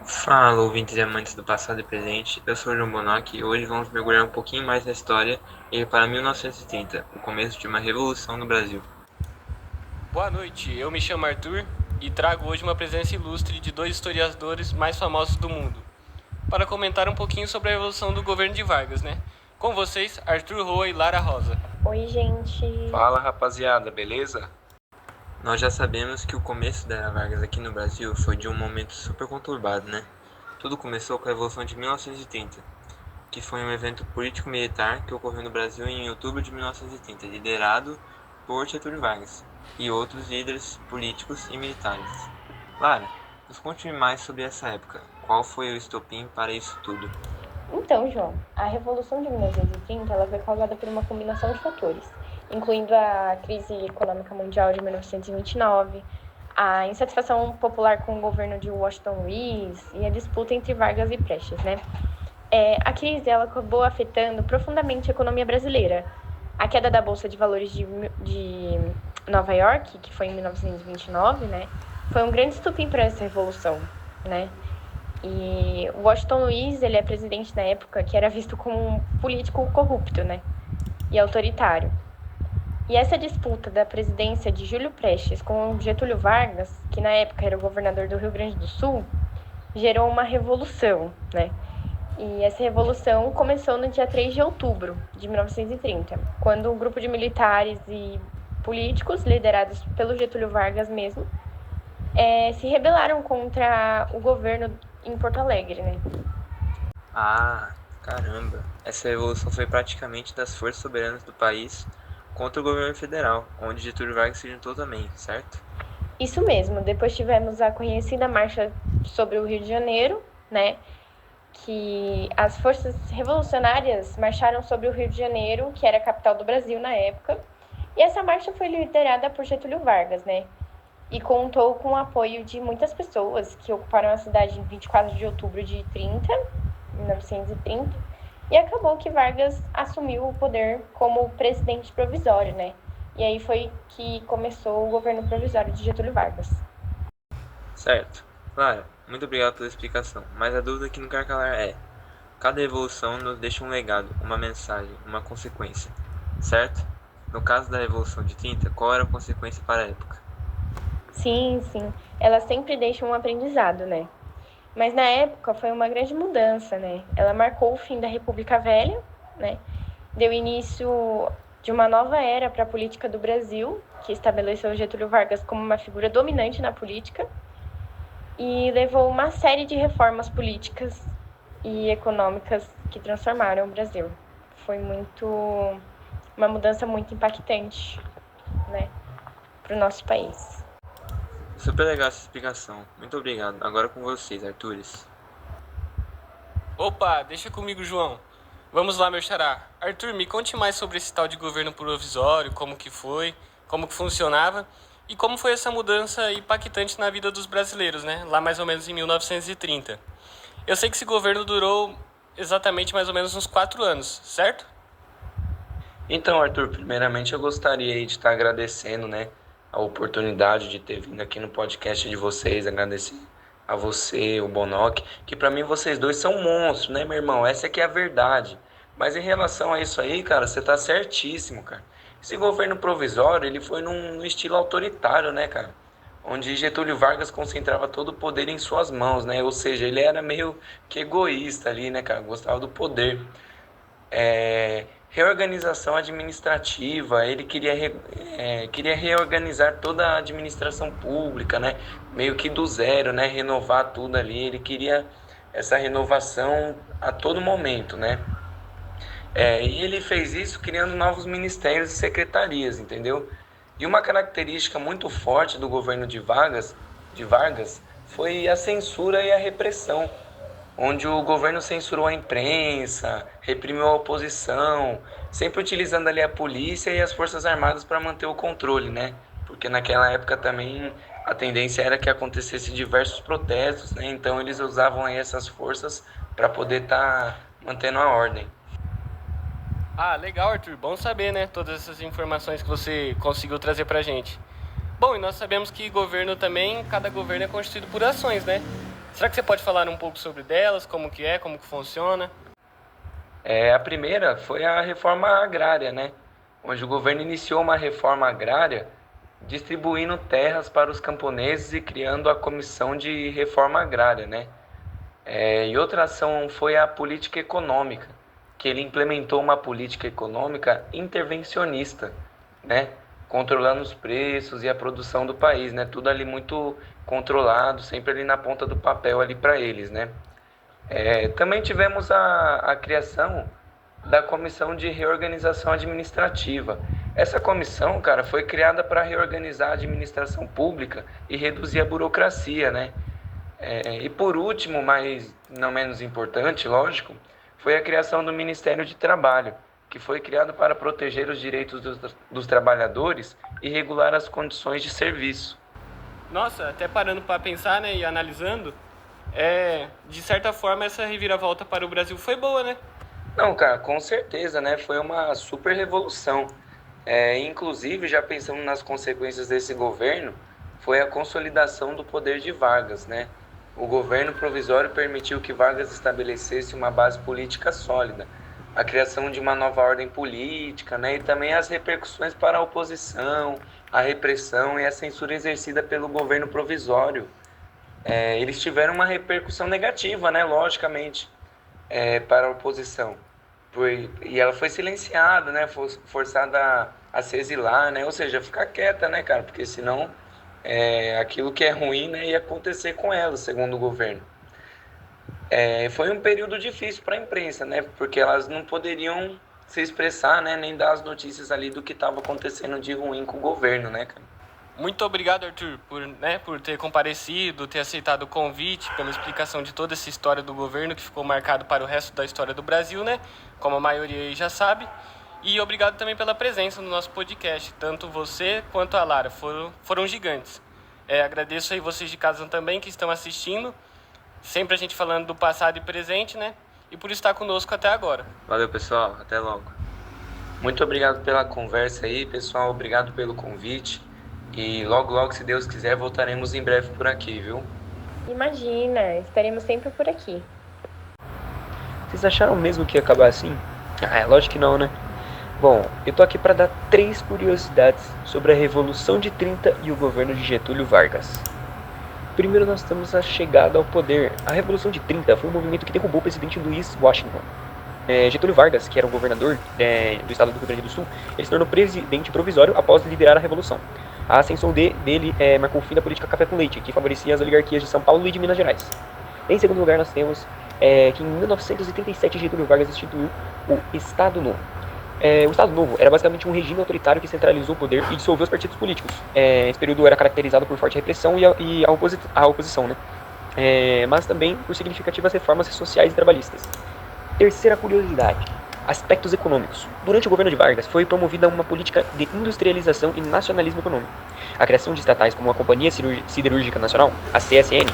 Fala, ouvintes e amantes do passado e presente, eu sou o João Bonock e hoje vamos mergulhar um pouquinho mais na história e ir para 1930, o começo de uma revolução no Brasil. Boa noite, eu me chamo Arthur e trago hoje uma presença ilustre de dois historiadores mais famosos do mundo, para comentar um pouquinho sobre a evolução do governo de Vargas, né? Com vocês, Arthur Roa e Lara Rosa. Oi, gente. Fala rapaziada, beleza? Nós já sabemos que o começo da Era Vargas aqui no Brasil foi de um momento super conturbado, né? Tudo começou com a Revolução de 1930, que foi um evento político-militar que ocorreu no Brasil em outubro de 1930, liderado por Getúlio Vargas e outros líderes políticos e militares. Lara, nos conte mais sobre essa época. Qual foi o estopim para isso tudo? Então, João, a Revolução de 1930 ela foi causada por uma combinação de fatores, incluindo a crise econômica mundial de 1929, a insatisfação popular com o governo de Washington Luiz e a disputa entre Vargas e Prestes, né? A crise ela acabou afetando profundamente a economia brasileira. A queda da Bolsa de Valores de Nova York, que foi em 1929, né, foi um grande estupim para essa revolução, né? E o Washington Luiz, ele é presidente na época que era visto como um político corrupto, né? E autoritário. E essa disputa da presidência de Júlio Prestes com Getúlio Vargas, que na época era o governador do Rio Grande do Sul, gerou uma revolução, né? E essa revolução começou no dia 3 de outubro de 1930, quando um grupo de militares e políticos, liderados pelo Getúlio Vargas mesmo, se rebelaram contra o governo em Porto Alegre, né? Ah, caramba! Essa revolução foi praticamente das forças soberanas do país contra o governo federal, onde Getúlio Vargas se juntou também, certo? Isso mesmo. Depois tivemos a conhecida Marcha sobre o Rio de Janeiro, né? Que as forças revolucionárias marcharam sobre o Rio de Janeiro, que era a capital do Brasil na época. E essa marcha foi liderada por Getúlio Vargas, né? E contou com o apoio de muitas pessoas que ocuparam a cidade em 24 de outubro de 1930, e acabou que Vargas assumiu o poder como presidente provisório, né? E aí foi que começou o governo provisório de Getúlio Vargas. Certo. Lara, muito obrigado pela explicação, mas a dúvida que não quer calar é: cada revolução nos deixa um legado, uma mensagem, uma consequência, certo? No caso da Revolução de 30, qual era a consequência para a época? Sim, sim. Ela sempre deixa um aprendizado, né? Mas na época foi uma grande mudança, né? Ela marcou o fim da República Velha, né? Deu início de uma nova era para a política do Brasil, que estabeleceu Getúlio Vargas como uma figura dominante na política e levou uma série de reformas políticas e econômicas que transformaram o Brasil. Foi uma mudança muito impactante, né, para o nosso país. Super legal essa explicação. Muito obrigado. Agora com vocês, Artures. Opa, deixa comigo, João. Vamos lá, meu xará. Arthur, me conte mais sobre esse tal de governo provisório, como que foi, como que funcionava e como foi essa mudança impactante na vida dos brasileiros, né? Lá mais ou menos em 1930. Eu sei que esse governo durou exatamente mais ou menos uns 4 anos, certo? Então, Arthur, primeiramente eu gostaria aí de estar agradecendo, né, a oportunidade de ter vindo aqui no podcast de vocês, agradecer a você, o Bonock, que pra mim vocês dois são monstros, né, meu irmão? Essa aqui é a verdade. Mas em relação a isso aí, cara, você tá certíssimo, cara. Esse governo provisório, ele foi num estilo autoritário, né, cara? Onde Getúlio Vargas concentrava todo o poder em suas mãos, né? Ou seja, ele era meio que egoísta ali, né, cara? Gostava do poder. Reorganização administrativa, ele queria reorganizar toda a administração pública, né? Meio que do zero, né? Renovar tudo ali, ele queria essa renovação a todo momento, né? E ele fez isso criando novos ministérios e secretarias, entendeu? E uma característica muito forte do governo de Vargas foi a censura e a repressão, onde o governo censurou a imprensa, reprimiu a oposição, sempre utilizando ali a polícia e as forças armadas para manter o controle, né? Porque naquela época também a tendência era que acontecesse diversos protestos, né? Então eles usavam aí essas forças para poder estar mantendo a ordem. Ah, legal, Arthur. Bom saber, né? Todas essas informações que você conseguiu trazer pra gente. Bom, e nós sabemos que governo também, cada governo é constituído por ações, né? Será que você pode falar um pouco sobre delas, como que funciona? A primeira foi a reforma agrária, né? Onde o governo iniciou uma reforma agrária distribuindo terras para os camponeses e criando a Comissão de Reforma Agrária, né? E outra ação foi a política econômica, que ele implementou uma política econômica intervencionista, né? Controlando os preços e a produção do país, né? Tudo ali muito controlado, sempre ali na ponta do papel ali para eles, né? Também tivemos a criação da Comissão de Reorganização Administrativa. Essa comissão, cara, foi criada para reorganizar a administração pública e reduzir a burocracia, né? E por último, mas não menos importante, lógico, foi a criação do Ministério de Trabalho, que foi criado para proteger os direitos dos trabalhadores e regular as condições de serviço. Nossa, até parando para pensar, né, e analisando, de certa forma essa reviravolta para o Brasil foi boa, né? Não, cara, com certeza, né? Foi uma super revolução. Inclusive, já pensando nas consequências desse governo, foi a consolidação do poder de Vargas, né? O governo provisório permitiu que Vargas estabelecesse uma base política sólida, a criação de uma nova ordem política, né? E também as repercussões para a oposição, a repressão e a censura exercida pelo governo provisório. Eles tiveram uma repercussão negativa, né? Logicamente, para a oposição. E ela foi silenciada, né? Forçada a se exilar, né? Ou seja, ficar quieta, né, cara? Porque senão aquilo que é ruim, né, ia acontecer com ela, segundo o governo. Foi um período difícil para a imprensa, né? Porque elas não poderiam se expressar, né? Nem dar as notícias ali do que estava acontecendo de ruim com o governo, né, cara? Muito obrigado, Arthur, por ter comparecido, ter aceitado o convite, pela explicação de toda essa história do governo que ficou marcado para o resto da história do Brasil, né? Como a maioria aí já sabe. E obrigado também pela presença no nosso podcast. Tanto você quanto a Lara foram gigantes. Agradeço aí vocês de casa também que estão assistindo. Sempre a gente falando do passado e presente, né? E por estar conosco até agora. Valeu, pessoal. Até logo. Muito obrigado pela conversa aí, pessoal. Obrigado pelo convite. E logo, se Deus quiser, voltaremos em breve por aqui, viu? Imagina, estaremos sempre por aqui. Vocês acharam mesmo que ia acabar assim? Lógico que não, né? Bom, eu tô aqui para dar 3 curiosidades sobre a Revolução de 30 e o governo de Getúlio Vargas. Primeiro, nós temos a chegada ao poder. A Revolução de 30 foi um movimento que derrubou o presidente Louis Washington. Getúlio Vargas, que era o governador do estado do Rio Grande do Sul, ele se tornou presidente provisório após liderar a Revolução. A ascensão dele marcou o fim da política café com leite, que favorecia as oligarquias de São Paulo e de Minas Gerais. Em segundo lugar, nós temos que em 1937 Getúlio Vargas instituiu o Estado Novo. O Estado Novo era basicamente um regime autoritário que centralizou o poder e dissolveu os partidos políticos. Esse período era caracterizado por forte repressão e a oposição, né? Mas também por significativas reformas sociais e trabalhistas. Terceira curiosidade: aspectos econômicos. Durante o governo de Vargas foi promovida uma política de industrialização e nacionalismo econômico. A criação de estatais como a Companhia Siderúrgica Nacional, a CSN,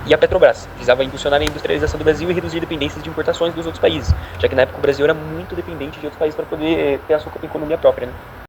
e a Petrobras visava impulsionar a industrialização do Brasil e reduzir dependências de importações dos outros países, já que na época o Brasil era muito dependente de outros países para poder ter a sua economia própria, né?